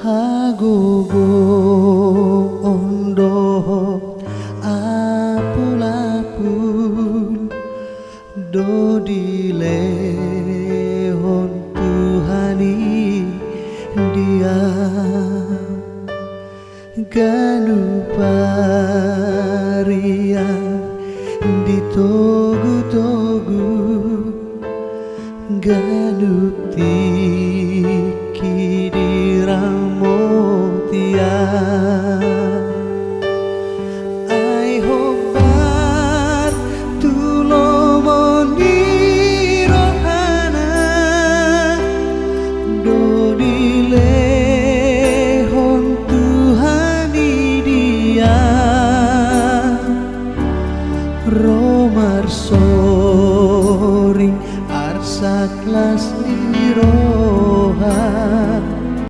Hagogo ondo apul-apul dodile hon Tuhani dia ganu paria di togu-togu ganu ti